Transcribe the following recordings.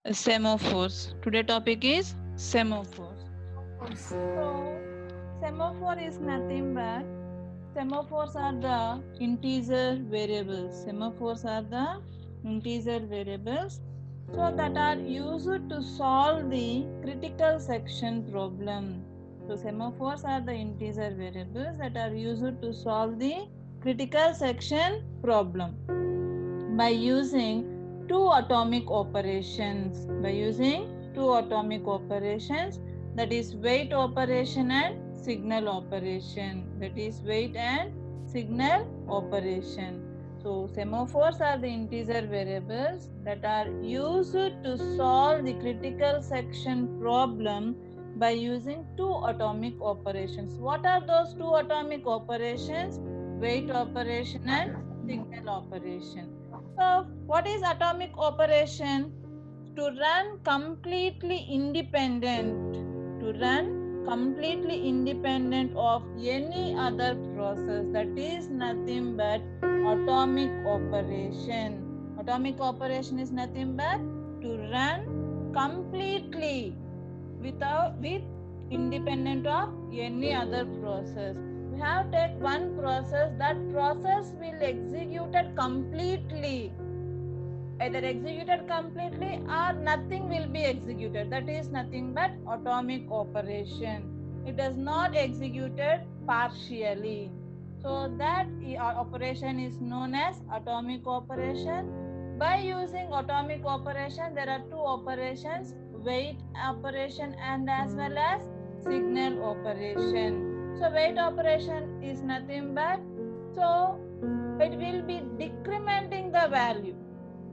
Semaphores. Today topic is semaphores. So, semaphore is nothing but semaphores are the integer variables. Semaphores are the integer variables. So that are used to solve the critical section problem. So semaphores are the integer variables that are used to solve the critical section problem by using two atomic operations. By using two atomic operations, that is weight operation and signal operation. That is weight and signal operation. So semaphores are the integer variables that are used to solve the critical section problem by using two atomic operations. What are those two atomic operations? Weight operation and signal operation. So, what is atomic operation? To run completely independent, to run completely independent of any other process. That is nothing but atomic operation. Atomic operation is nothing but to run completely with independent of any other process. We have take one process, that process will executed completely, either executed completely or nothing will be executed. That is nothing but atomic operation. It does not executed partially. So that operation is known as atomic operation. By using atomic operation, there are two operations, weight operation and as well as signal operation. So weight operation is nothing but, so it will be decrementing the value.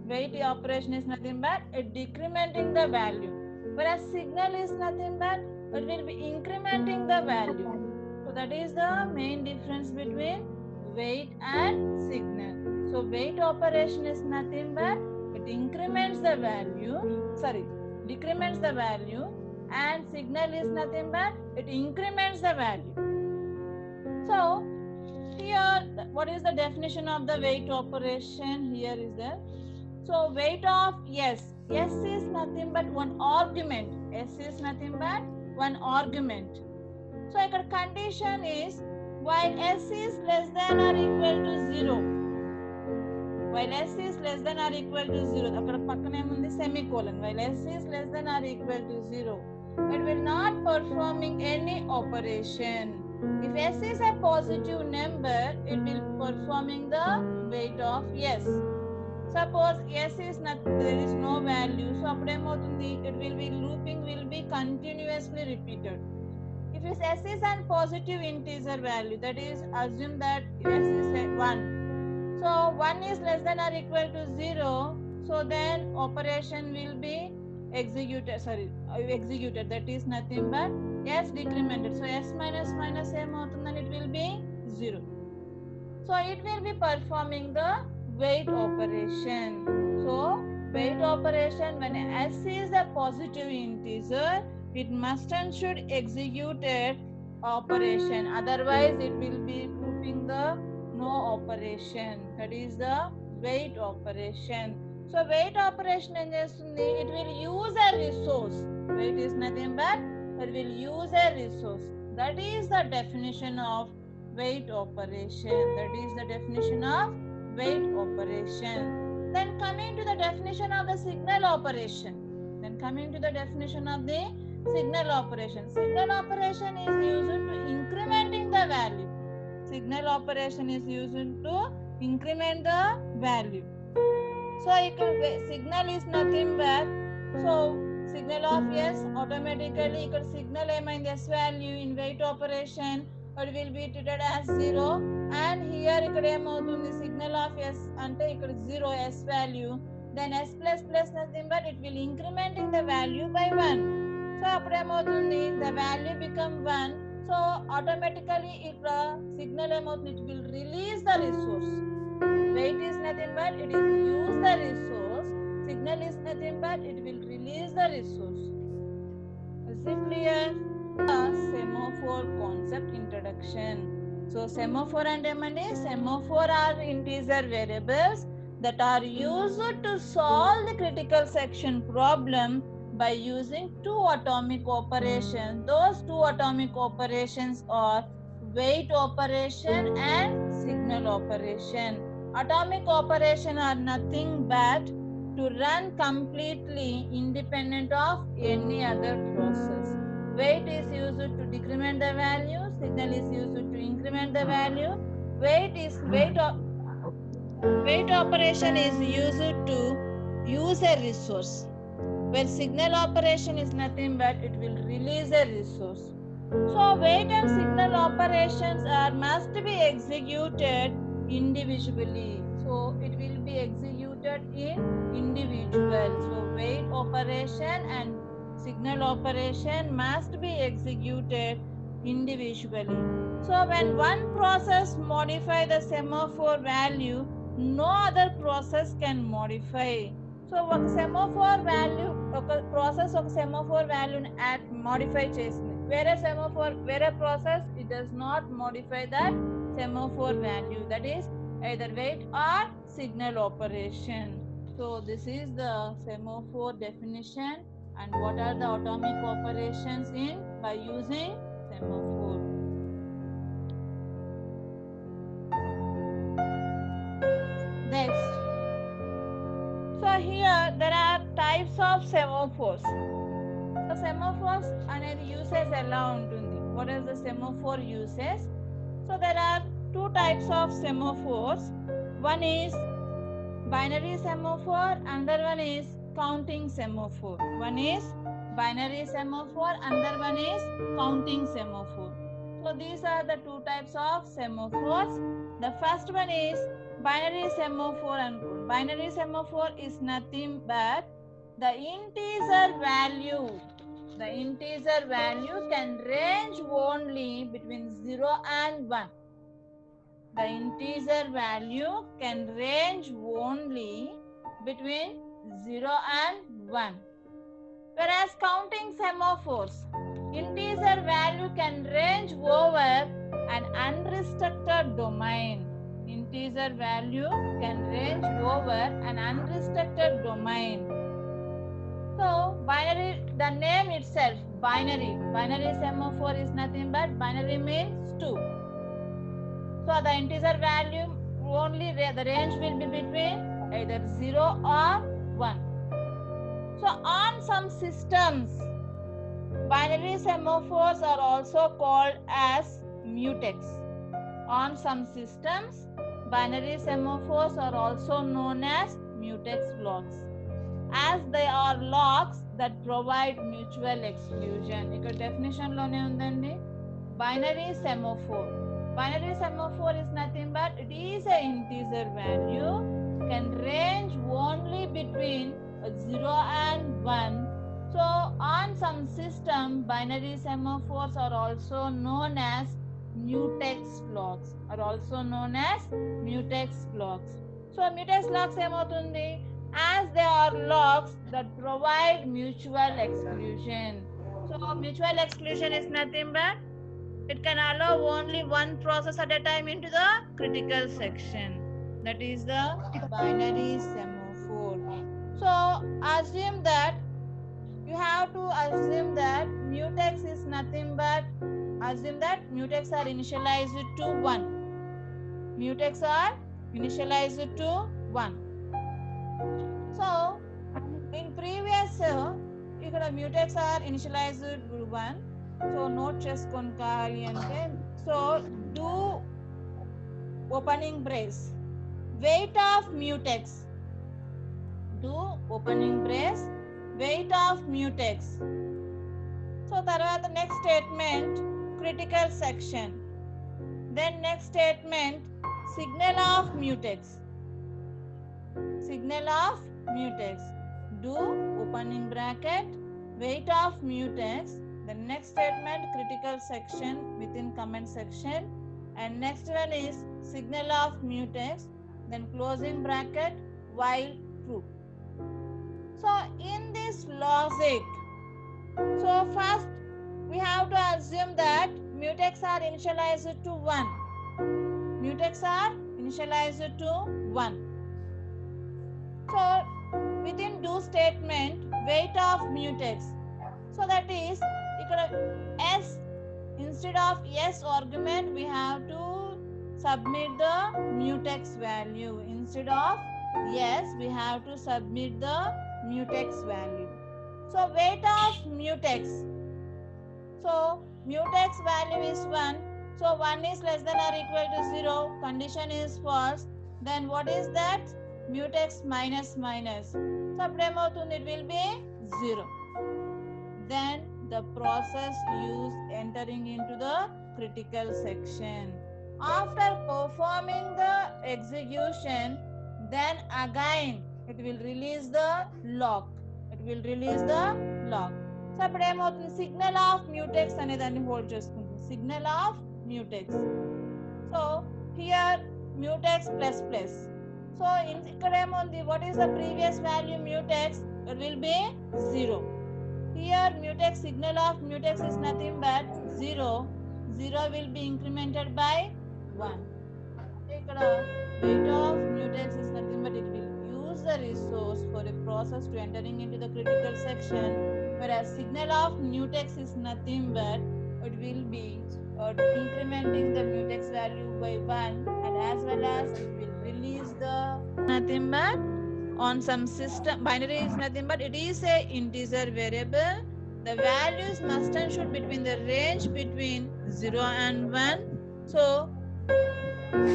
Weight operation is nothing but decrementing the value, whereas signal is nothing but it will be incrementing the value. So that is the main difference between weight and signal. So weight operation is nothing but it increments the value, decrements the value, and signal is nothing but it increments the value. So here, what is the definition of the weight operation? Here is the, so weight of S. S is nothing but one argument. S is nothing but one argument. So ఇక్కడ condition is while S is less than or equal to 0. While S is less than or equal to 0. అక్కడ పక్కన ఏముంది semicolon. While S is less than or equal to 0. It will not performing any operation. If S is a positive number, it will performing the weight of S. Suppose S is not, there is no value, so అప్పుడేమవుతుంది, it will be looping, will be continuously repeated. If S is a positive integer value, that is assume that S is 1. So 1 is less than or equal to 0, so then operation will be executed, that is nothing but S decremented. So S minus minus ఏమవుతుందని it will be 0. So it will be performing the weight operation. So weight operation, when S is a positive integer, it must and should execute operation, otherwise it will be looping the no operation. That is the weight operation. So weight operation ఏం చేస్తుంది, it will use a resource. Weight is nothing but it will use a resource. That is the definition of weight operation. That is the definition of weight operation. Then coming to the definition of the signal operation. Signal operation is used to incrementing the value. Signal operation is used to increment the value. So signal is nothing but, so signal of S automatically ఇక్కడ signal ఏమైంది, S value in weight operation it will be treated as 0, and here ఇక్కడ ఏమవుతుంది, signal of S అంటే ఇక్కడ 0 S value, then S plus plus nothing but it will incrementing the value by 1. So అప్పుడు ఏమవుతుంది, the value become 1. So automatically ఇక్కడ signal ఏమవుతుంది, it will release the resource. Weight is nothing but it is use the resource. Signal is nothing but it will release the resource. Is it clear? Semaphore concept introduction. So semaphore and ఏమండి, semaphore are integer variables that are used to solve the critical section problem by using two atomic operations. Those two atomic operations are weight operation and signal operation. Atomic operation are nothing but to run completely independent of any other process. Weight is used to decrement the value, signal is used to increment the value. Weight operation is used to use a resource, where signal operation is nothing but it will release a resource. So weight and signal operations must be executed individually. So it will be executed in individual. So weight operation and signal operation must be executed individually. So when one process modify the semaphore value, no other process can modify. So ఒక semaphore value ఒక process ఒక semaphore వాల్యూని modify చేసింది, వేరే process it does not modify that semaphore value, that is either weight or signal operation. So this is the semaphore definition and what are the atomic operations in by using semaphore. Next, so here there are types of semaphores. So semaphores అనేది usage ఎలా ఉంటుంది? What is the semaphore uses? So there are two types of semaphores. One is binary semaphore, another one is counting semaphore. One is binary semaphore, another one is counting semaphore. So these are the two types of semaphores. The first one is binary semaphore, and binary semaphore is nothing but the integer value can range only between 0 and 1. The integer value can range only between 0 and 1. Whereas counting semaphores, integer value can range over an unrestricted domain. Integer value can range over an unrestricted domain. So binary, the name itself, binary semaphore is nothing but binary means 2. So the integer value only the range will be between either 0 or 1. So on some systems, binary semaphores are also called as mutex. On some systems, binary semaphores are also known as mutex blocks, as they are locks that provide mutual exclusion. ఇక్కడ definition లోనే ఉందండి. Binary semaphore is nothing but it is an integer value, can range only between 0 and 1. So on some system, binary semaphores are also known as mutex blocks. So mutex blocks ఏమవుతుంది? As they are locks that provide mutual exclusion. So mutual exclusion is nothing but it can allow only one process at a time into the critical section. That is the binary semaphore. So you have to assume that mutex is nothing but assume that mutex are initialized to 1. So in previous ఇక్కడ mutex are initialized to 1. So note చేసుకోవాలి అంటే, so do opening brace weight of mutex, So తర్వాత next statement critical section, then next statement signal of mutex, do opening bracket weight of mutex, the next statement critical section within comment section, and next one is signal of mutex, then closing bracket while true. So in this logic, so first we have to assume that mutex are initialized to 1. So within do statement weight of mutex. So that is ikkada s, instead of s argument we have to submit the mutex value. Instead of yes we have to submit the mutex value. So weight of mutex. So mutex value is 1. So 1 is less than or equal to 0. Condition is false. Then what is that? Mutex minus minus. So అప్పుడేమవుతుంది? It will be 0. Then the process use entering into the critical section. After performing the execution, then again it will release the lock. It will release the lock. So అప్పుడు ఏమవుతుంది? Signal off mutex అనే దాన్ని hold చేసుకుంటుంది. Signal off mutex. So here mutex plus plus. So ఇక్కడ ఏముంది? What is the previous value mutex? It will B 0. Here mutex, signal of mutex is nothing but 0. 0 will be incremented by 1. Ikkada weight of mutex is nothing but it will use the resource for a process to entering into the critical section, whereas signal of mutex is nothing but it will be incrementing the mutex value by 1, and as well as it will release the nothing but on some system. Binary is nothing but it is a integer variable. The values must and should between the range between 0 and 1. So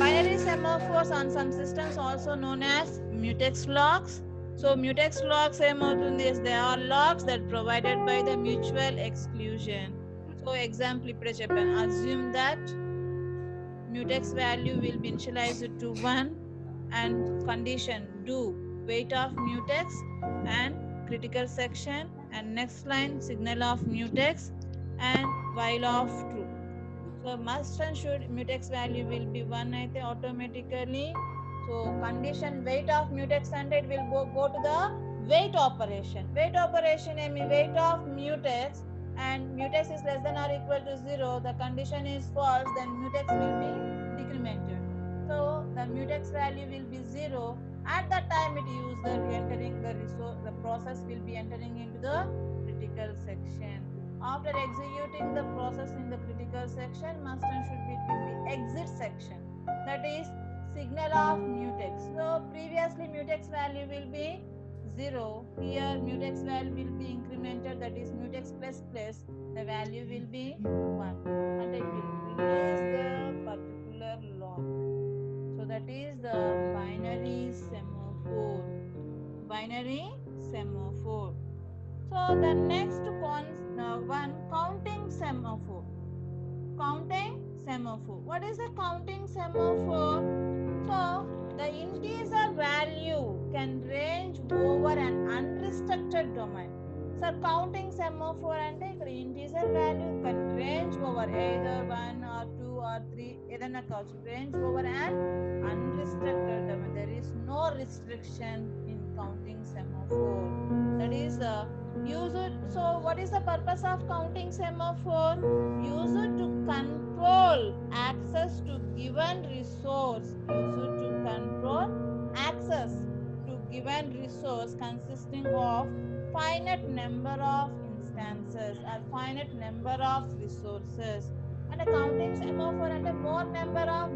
binary semaphores on some systems also known as mutex locks. So mutex locks ఏమవుతుంది? They are locks that provided by the mutual exclusion. So example ఇప్పుడే చెప్పాను. Assume that mutex value will be initialized to 1 and condition do weight of mutex and critical section, and next line signal of mutex and while of true. So must and should mutex value will be 1 అయితే automatically. So condition weight of mutex అంటే it will go to the weight operation. Weight operation ఏమి? Weight of mutex and mutex is less than or equal to 0. The condition is false, then mutex will be decremented. So the mutex value will be 0. At that time it use the entering the resource, the process will be entering into the critical section. After executing the process in the critical section, must and should be exit section. That is signal of mutex. So previously mutex value will be 0. Here mutex value will be incremented, that is mutex plus plus. The value will be 1 and it will release the particular lock. So that is the binary semaphore. Binary semaphore. So the next one, counting semaphore. Counting semaphore. What is a counting semaphore? So the integer value can range over an unrestricted domain. So counting semaphore అంటే ఇక్కడ integer value can range over either 1 or 2 or 3 ఏదైనా కావచ్చు. Range over an unrestricted domain. There is no restriction in counting semaphore. That is use it. So what is the purpose of counting semaphore? Use it to control access to given resource. Use it to control access to given resource consisting of finite number of instances or finite number of resources. And a counting semaphore and a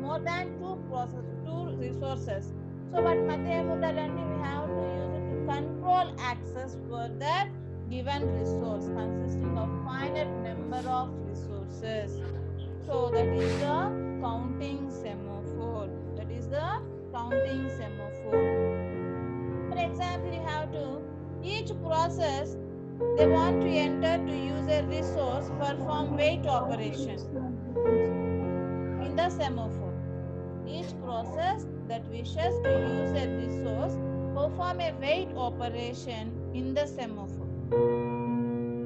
more than two resources. So what madhya emundalandi, we have to use it to control access for that given resource consisting of finite number of resources. So that is the counting semaphore. That is the counting semaphore. For example, you have to each process they want to enter to use a resource perform wait operation in the semaphore. Each process that wishes to use a resource perform a wait operation in the semaphore.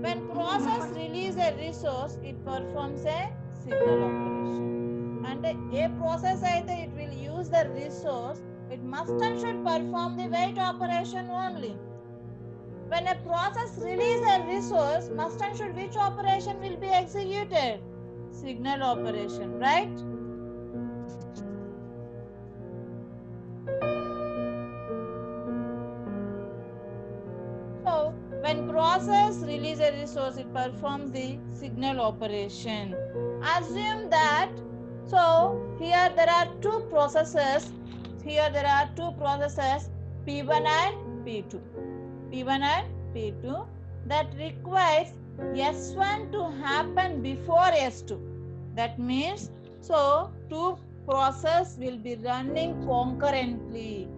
When process release a resource, it performs a signal operation. And a process either it will use the resource, it must and should perform the wait operation only. When a process release a resource, must and should which operation will be executed? Signal operation, right? process release a resource, it performs the signal operation. Assume that, so here there are two processes, P1 and P2. P1 and P2 that requires S1 to happen before S2. That means, so two processes will be running concurrently.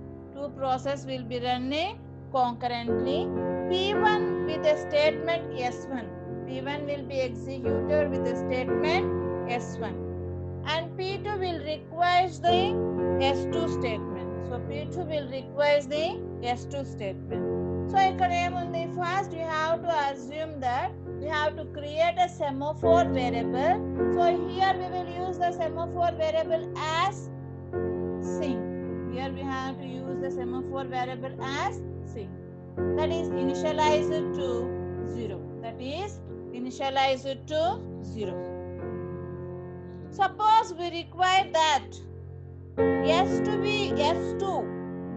P1 with a statement S1. P1 will be executed with a statement S1. And P2 will require the S2 statement. So P2 will require the S2 statement. So ఇక్కడ ఏముంది, first you have to assume that we have to create a semaphore variable. So here we will use the semaphore variable as sync. Here we have to use the semaphore variable as sync. That is initialized to 0. Suppose we require that S2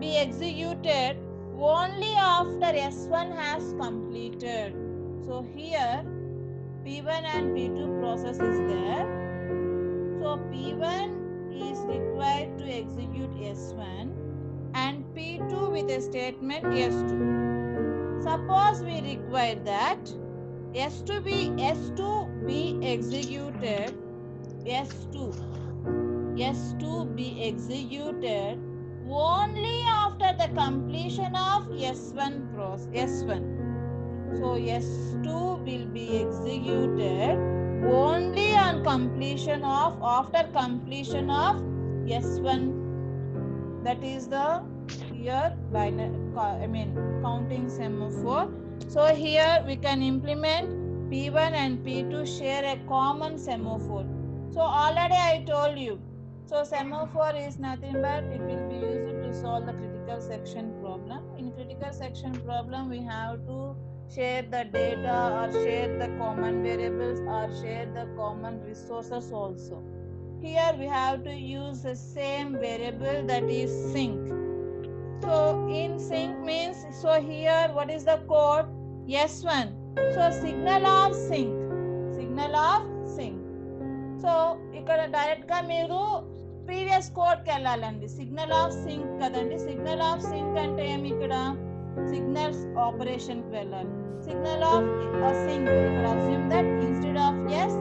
be executed only after S1 has completed. So here P1 and P2 process is there. So P1 is required to execute S1 and P2 with a statement S2. Suppose we require that S2 be executed only after the completion of S1 process. So S2 will be executed only on after completion of S1. That is the here counting semaphore. So here we can implement P1 and P2 share a common semaphore. So already I told you. So semaphore is nothing but it will be used to solve the critical section problem. In critical section problem we have to share the data or share the common variables or share the common resources also. Here we have to use the same variable, that is sync. So in sync means, so here what is the code? S1. So signal of sync. So ఇక్కడ direct గా మీరు previous code కి వెళ్ళాలండి. Signal of sync కదండి. Signal of sync అంటే ఏమి, ఇక్కడ signals operation కి వెళ్ళాలి. సిగ్నల్ ఆఫ్ సింక్ ఇక్కడ assume that instead of S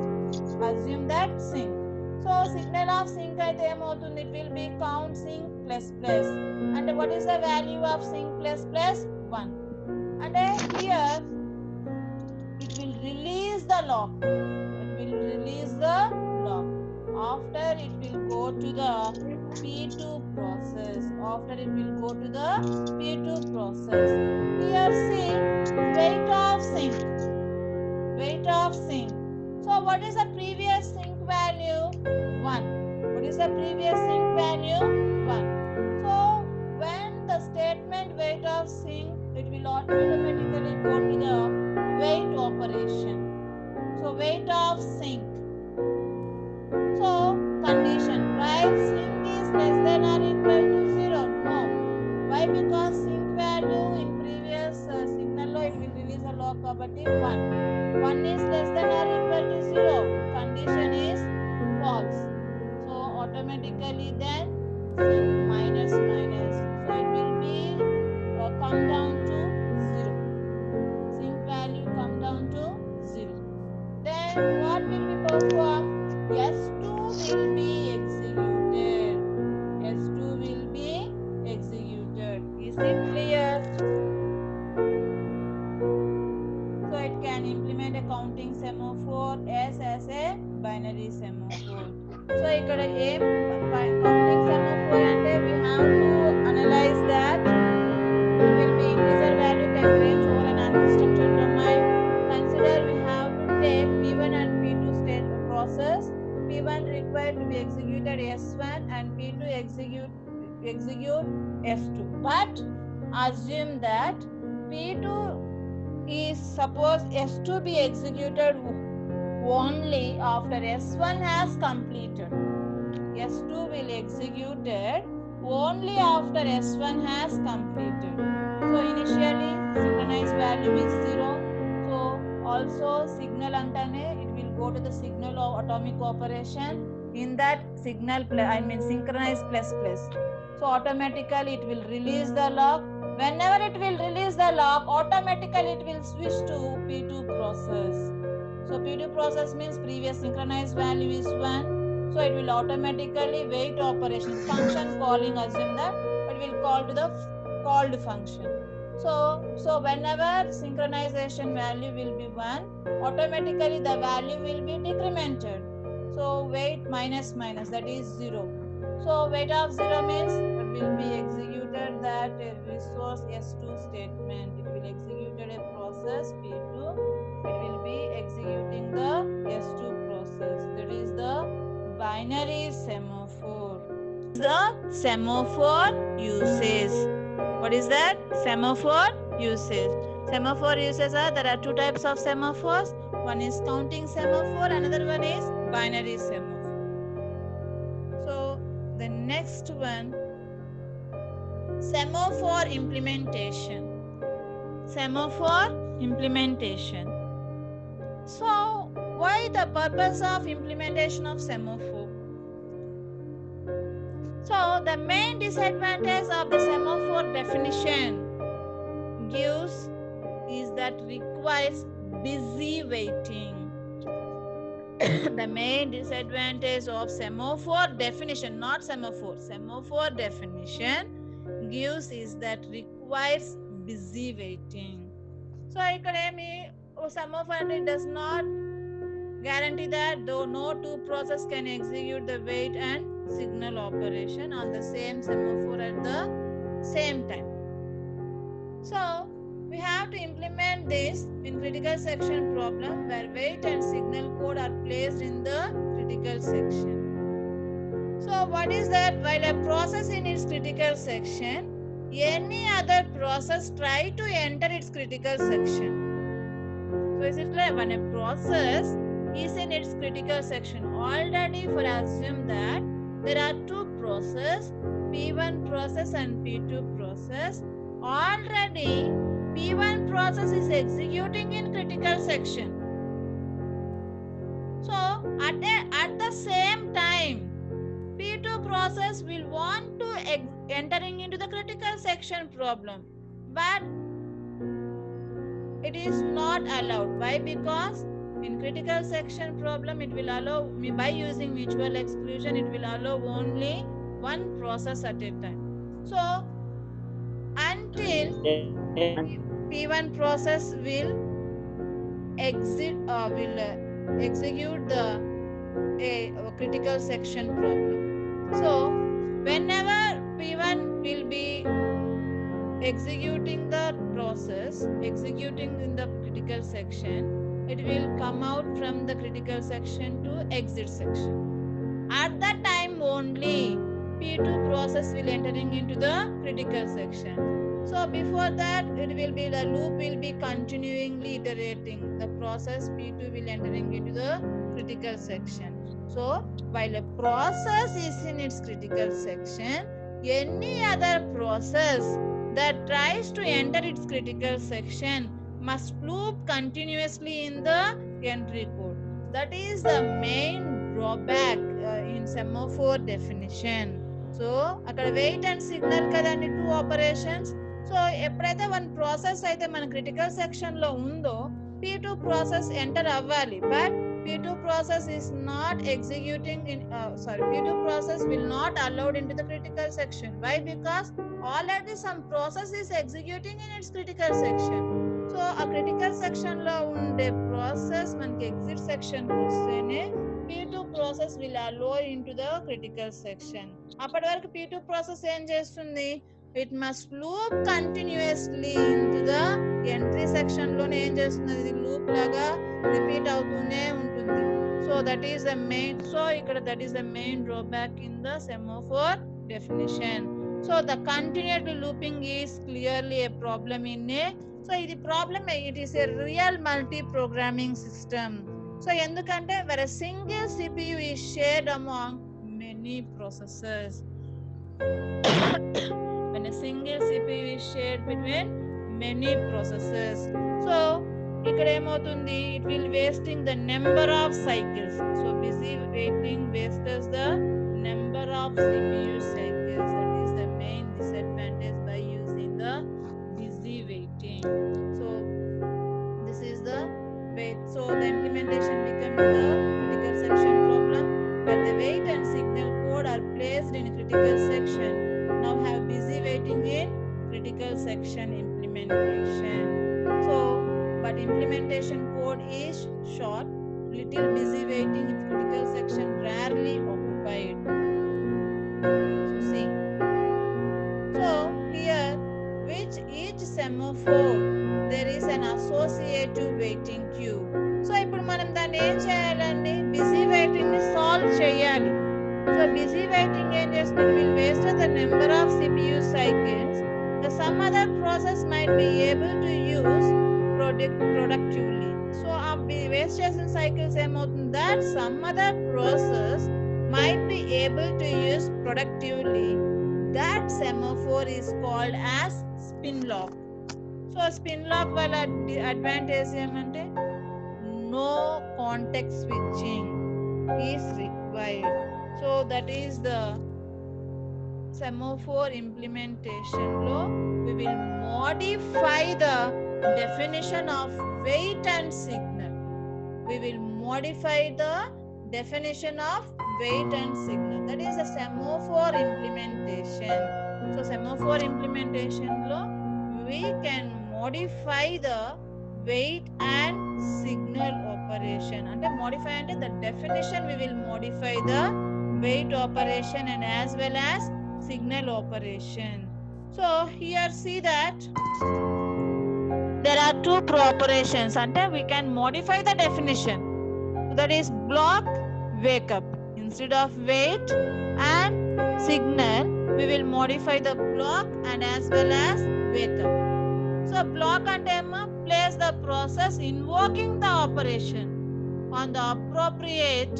assume that sync. So signal of sync అయితే ఏమవుతుంది, it will be count sync plus plus. అంటే what is the value of sync plus plus 1. అంటే here it will release the lock. After it will go to the P2 process. Here see weight of sync. So what is the previous sync value? 1. So when the statement weight of sync, it will automatically go to the wait operation. So weight of sync. So condition, while sync is less than or equal to 0. No. Why? Because sync value in previous signal lo it will release a lock kabatti 1. 1 is less than or equal to 0. Condition is false. So automatically then sync minus. So it will be come down to 0. Sync value come down to 0. Then what will be performed? S2 will be executed. Is it clear? So it can implement a counting semaphore as a binary semaphore. So ikkada em counting semaphore ante we have to analyze that it will be integer value can range over an unstructured domain. Consider we have to take P1 and P2 state process. P1 required to be executed S1 and P2 execute S2. But assume that P2 is suppose S2 be executed only after S1 has completed. S2 will executed only after S1 has completed. So initially synchronized value is 0. also signal antane it will go to the signal of atomic operation. In that signal synchronize plus plus, so automatically it will release the lock. Whenever it will release the lock, automatically it will switch to P2 process. So P2 process means previous synchronized value is 1, so it will automatically wait operation function calling, assume that it will call to the called function. So whenever synchronization value will be 1, automatically the value will be decremented. So weight minus minus, that is 0. So weight of 0 means it will be executed that resource S2 statement. It will executed a process P2. It will be executing the S2 process. That is the binary semaphore. The semaphore uses. What is that? Semaphore uses. Semaphore uses are, there are two types of semaphores. One is counting semaphore, another one is binary semaphore. So the next one, semaphore implementation. Semaphore implementation. So why the purpose of implementation of semaphore? So the main disadvantage of the semaphore definition gives is that requires busy waiting. The main disadvantage of semaphore definition, not semaphore, semaphore definition gives is that requires busy waiting. So ikkademi semaphore does not guarantee that though no two process can execute the wait and signal operation on the same semaphore at the same time. So we have to implement this in critical section problem where wait and signal code are placed in the critical section. So what is that? While a process in its critical section, any other process try to enter its critical section. So is it like when a process is in its critical section, already for assume that there are two processes, P1 process and P2 process. Already P1 process is executing in critical section. So at the same time, P2 process will want to entering into the critical section problem, but it is not allowed. Why? Because in critical section problem it will allow, by using mutual exclusion, it will allow only one process at a time. So until P1 process will execute the critical section problem. So whenever P1 will be executing the process, executing in the critical section, it will come out from the critical section to exit section. At that time only P2 process will entering into the critical section. So before that it will be, the loop will be continually iterating. The process P2 will entering into the critical section. So while a process is in its critical section, any other process that tries to enter its critical section must loop continuously in the entry code. That is the main drawback in semaphore definition. So అక్కడ wait and signal కదండి, two operations. So ఎప్పుడైతే one process అయితే మన critical section లో ఉందో P2 process enter అవ్వాలి, but P2 process is not executing in P2 process will not allowed into the critical section. Why? Because already some process is executing in its critical section. So a critical section lo unde process manki exit section vastene P2 process will allow into the critical section. Appadi varaku P2 process em chestundi, it must loop continuously into the entry section lo em chestundi, idi loop laga repeat avutune ఉంటుంది. So that is the main, so ikkada that is the main drawback in the semaphore definition. So the continued looping is clearly a problem in a, so ఇది problem, it is a real multi programming system. So ఎందుకంటే where a single CPU is shared among many processors. When a single CPU is shared between many processors, so ఇక్కడ ఏమవుతుంది, it will wasting the number of cycles. So busy waiting wastes the number of CPU cycles. That is the main disadvantage by using the busy waiting. So this is the wait. So the implementation become the critical section problem, but the wait and signal code are placed in critical section. Now have busy waiting in critical section implementation. So but implementation code is short, little busy waiting in critical section rarely occupied. So see, so here which each semaphore there is an associative waiting queue. So ఇప్పుడు మనం దాన్ని ఏం చేయాలండి, busy waiting ని solve చేయాలి. So busy waiting ఏం చేస్తుంది, will waste the number of CPU cycles. The some other process might be able to use productively. So ఆ వేస్ట్ చేసిన సైకిల్స్ ఏమవుతుంది, that some other process might be able to use productively. That semaphore is called as spin lock. So spin lock వల్ల advantage ఏమంటే no context switching is required. So that is the semaphore implementation lo we will modify the definition of wait and signal. We will modify the definition of wait and signal. That is a semaphore implementation. So semaphore implementation lo we can modify the wait and signal operation. Ante modify ante the definition we will modify the wait operation and as well as signal operation. So here see that there are two operations ante we can modify the definition. That is block wake up. Instead of wait and signal we will modify the block and as well as wake up. So block ante place the process invoking the operation on the appropriate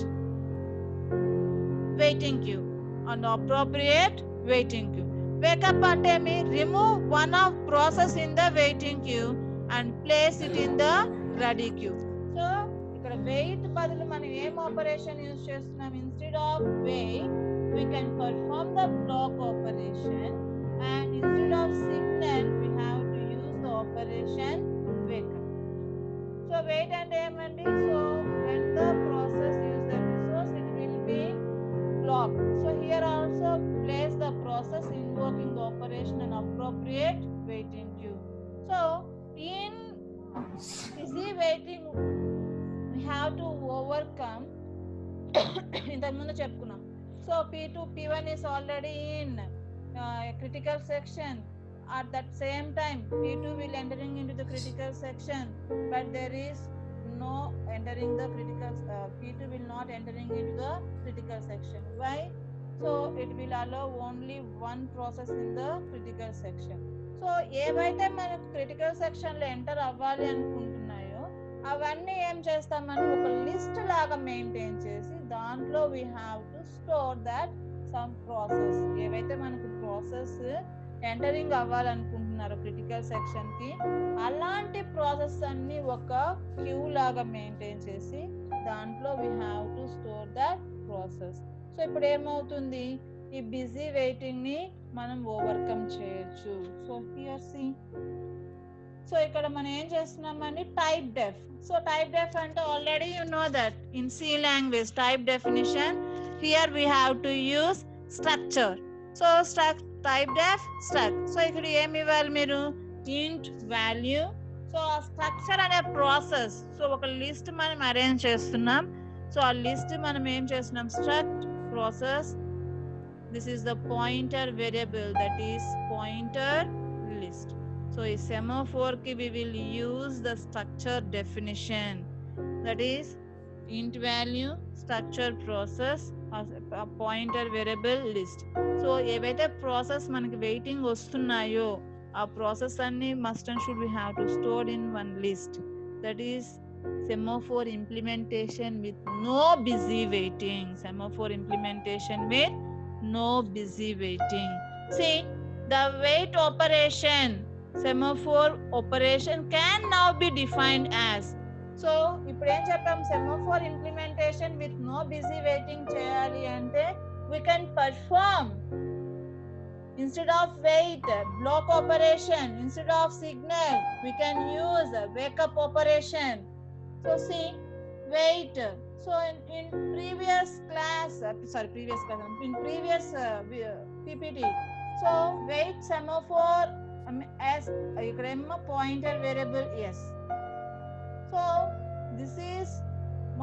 waiting queue. On the appropriate waiting queue. Wake up ante remove one of process in the waiting queue and place it in the ready queue. So ikkada wait badalu మనం ఏం operation use చేస్తున్నాం, instead of wait we can perform the block operation and instead of signal we have to use the operation wake up. So wait and ఏమండి, so when the process use the resource it will be blocked. So here also place the process invoking the operation and appropriate waiting queue. So in busy waiting we have to overcome ఇంతకు ముందు చెప్పుకున్నాం. So P2 P1 is already in critical section. At that same time P2 will entering into the critical section, but there is no entering the critical P2 will not entering into the critical section. Why? So it will allow only one process in the critical section. So ఏవైతే మనకు critical section లో enter అవ్వాలి అనుకుంటున్నాయో అవన్నీ ఏం చేస్తామంటే ఒక list లాగా maintain చేసి దాంట్లో we have to store that some process. ఏవైతే మనకు ప్రాసెస్ ఎంటరింగ్ అవ్వాలనుకుంటున్నారు క్రిటికల్ సెక్షన్ కి అలాంటి ప్రాసెస్ అన్ని ఒక క్యూ లాగా మెయింటైన్ చేసి దాంట్లో we have to store that process. So ఇప్పుడు ఏమవుతుంది, ఈ బిజీ వెయిటింగ్ ని మనం ఓవర్కమ్ చేయొచ్చు. సో హియర్ సి, సో ఇక్కడ మనం ఏం చేస్తున్నామండి, typedef. So typedef అంటే already you know that in C language type definition, here we have to use structure. So typedef struct. So ఇక్కడ ఏమి ఇవ్వాలి మీరు, ఇంట్ వాల్యూ. సో ఆ స్ట్రక్చర్ అనే ప్రాసెస్, సో ఒక list మనం arrange చేస్తున్నాం. సో ఆ లిస్ట్ మనం ఏం చేస్తున్నాం, struct process, this is the pointer variable, that is pointer list. So ఈ semaphore కి we will use the structure definition, that is int value, structure process, pointer variable list. So ఏవైతే process మనకి waiting వస్తున్నాయో ఆ process అన్ని must and should we have to store in one list, that is semaphore implementation with no busy waiting. Semaphore implementation with no busy waiting. See, the wait operation semaphore operation can now be defined as. So ఇప్పుడు ఏం చెప్పాం, semaphore implementation with no busy waiting చేయాలి అంటే we can perform instead of wait block operation, instead of signal we can use wake up operation. So see, wait. So in previous class, in previous PPT, so wait semaphore as ikkademmo pointer variable yes. So this is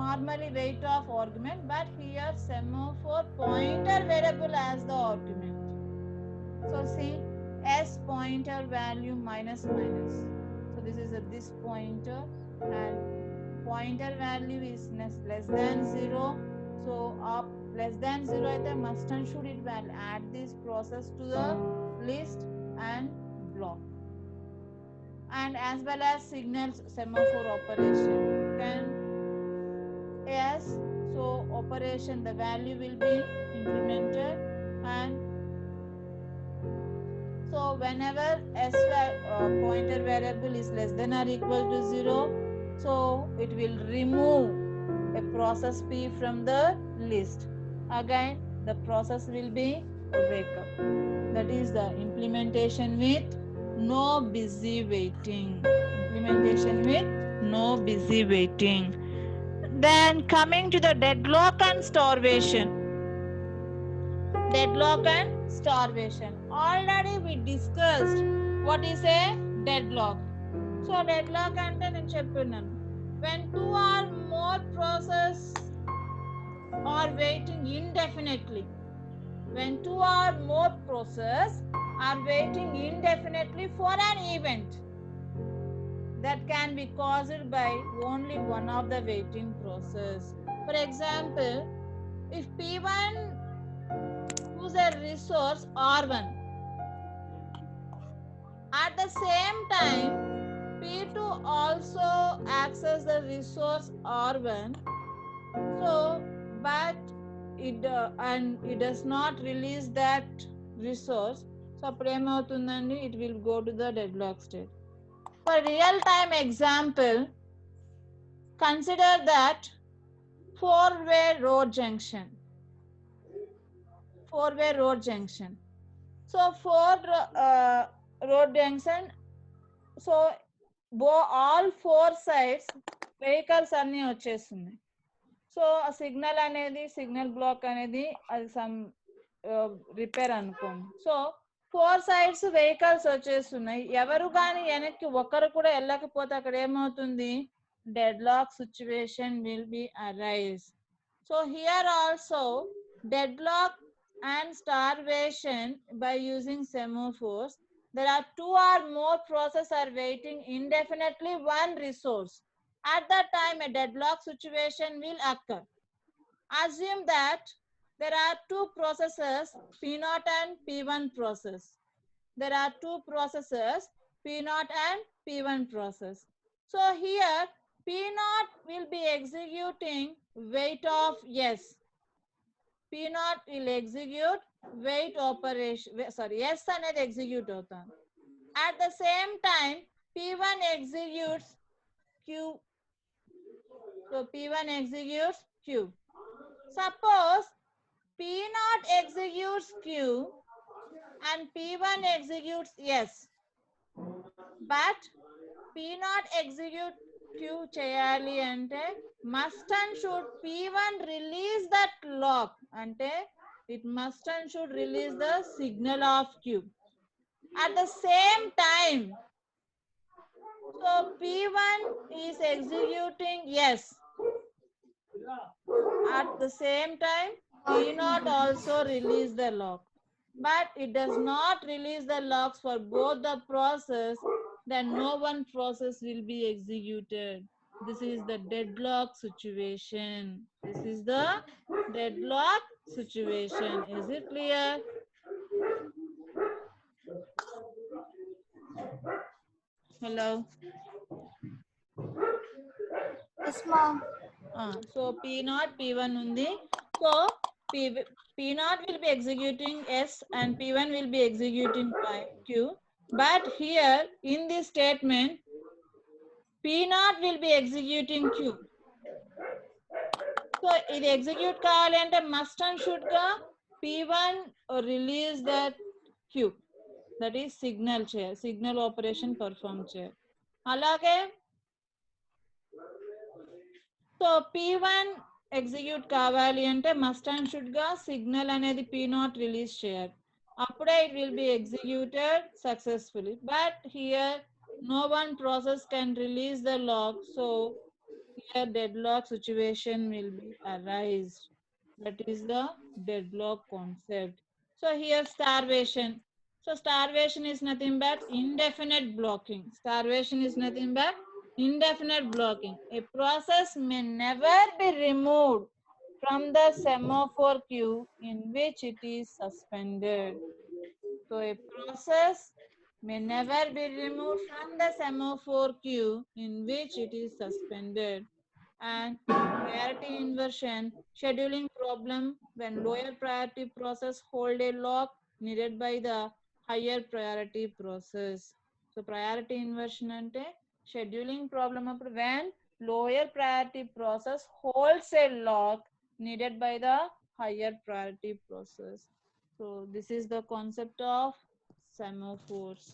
normally wait of argument, but here semaphore pointer variable as the argument. So see, s pointer value minus minus. So this is this pointer, and pointer value is less than 0. So up less than 0 అయితే must and should it will add this process to the list and block. And as well as signals semaphore operation can yes, so operation the value will be implemented, and so whenever s pointer variable is less than or equal to 0, so it will remove a process p from the list. Again the process will be wake up. That is the implementation with no busy waiting. Implementation with no busy waiting. Then coming to the deadlock and starvation. Deadlock and starvation. Already we discussed what is a deadlock. So deadlock ante nenu cheppunnanu, when two or more process are waiting indefinitely. When two or more process are waiting indefinitely for an event that can be caused by only one of the waiting process. For example, if P1 use a resource R1, at the same time P2 also access the resource R1, so but it does not release that resource, so అప్పుడు ఏమవుతుందండి, it will go to the deadlock state. For real time example, consider that four-way road junction. So road junction, so all four sides vehicles అన్ని వచ్చేస్తున్నాయి. So ఆ signal అనేది, signal block అనేది అది some repair అనుకోండి. So four sides vehicles వచ్చేస్తున్నాయి, ఎవరు కానీ వెనక్కి ఒకరు కూడా వెళ్ళకపోతే అక్కడ ఏమవుతుంది, deadlock situation will be arise. So here also deadlock and starvation by using semaphores. There are two or more processes are waiting indefinitely one resource. At that time a deadlock situation will occur. Assume that there are two processes P0 and P1 process. There are two processes P0 and P1 process. So here P0 will be executing wait of yes. P0 will execute wait operation, sorry, yes అనేది execute అవుతాం. At the same time P1 executes Q. So P1 executes Q. Suppose P0 executes Q and P1 executes yes, but P0 execute Q చేయాలి అంటే must and should P1 release that lock, అంటే it must and should release the signal of Q. At the same time, so P1 is executing yes. At the same time P0 also release the lock, but it does not release the locks for both the process, then no one process will be executed. This is the deadlock situation. This is the deadlock situation. Is it clear? Hello. Yes, ma'am. So P0 P1 undi. So P0 will be executing S and P1 will be executing Q. But here in this statement, P naught will be executing Q. So ఇది execute కావాలి అంటే must and should గా P1 release that Q. That is signal చేయాలి, signal operation perform చేయాలి. అలాగే so P1 execute కావాలి అంటే must and should గా సిగ్నల్ అనేది P నాట్ రిలీజ్ చేయాలి. అప్పుడే it will be executed successfully. But here no one process can release the lock, so here deadlock situation will be arised. That is the deadlock concept. So here starvation. So starvation is nothing but indefinite blocking. Starvation is nothing but indefinite blocking. A process may never be removed from the semaphore queue in which it is suspended. So a process may never be removed from the semaphore queue in which it is suspended. And priority inversion, scheduling problem when lower priority process hold a lock needed by the higher priority process. So priority inversion ante scheduling problem appudu when lower priority process holds a lock needed by the higher priority process. So this is the concept of semaphores.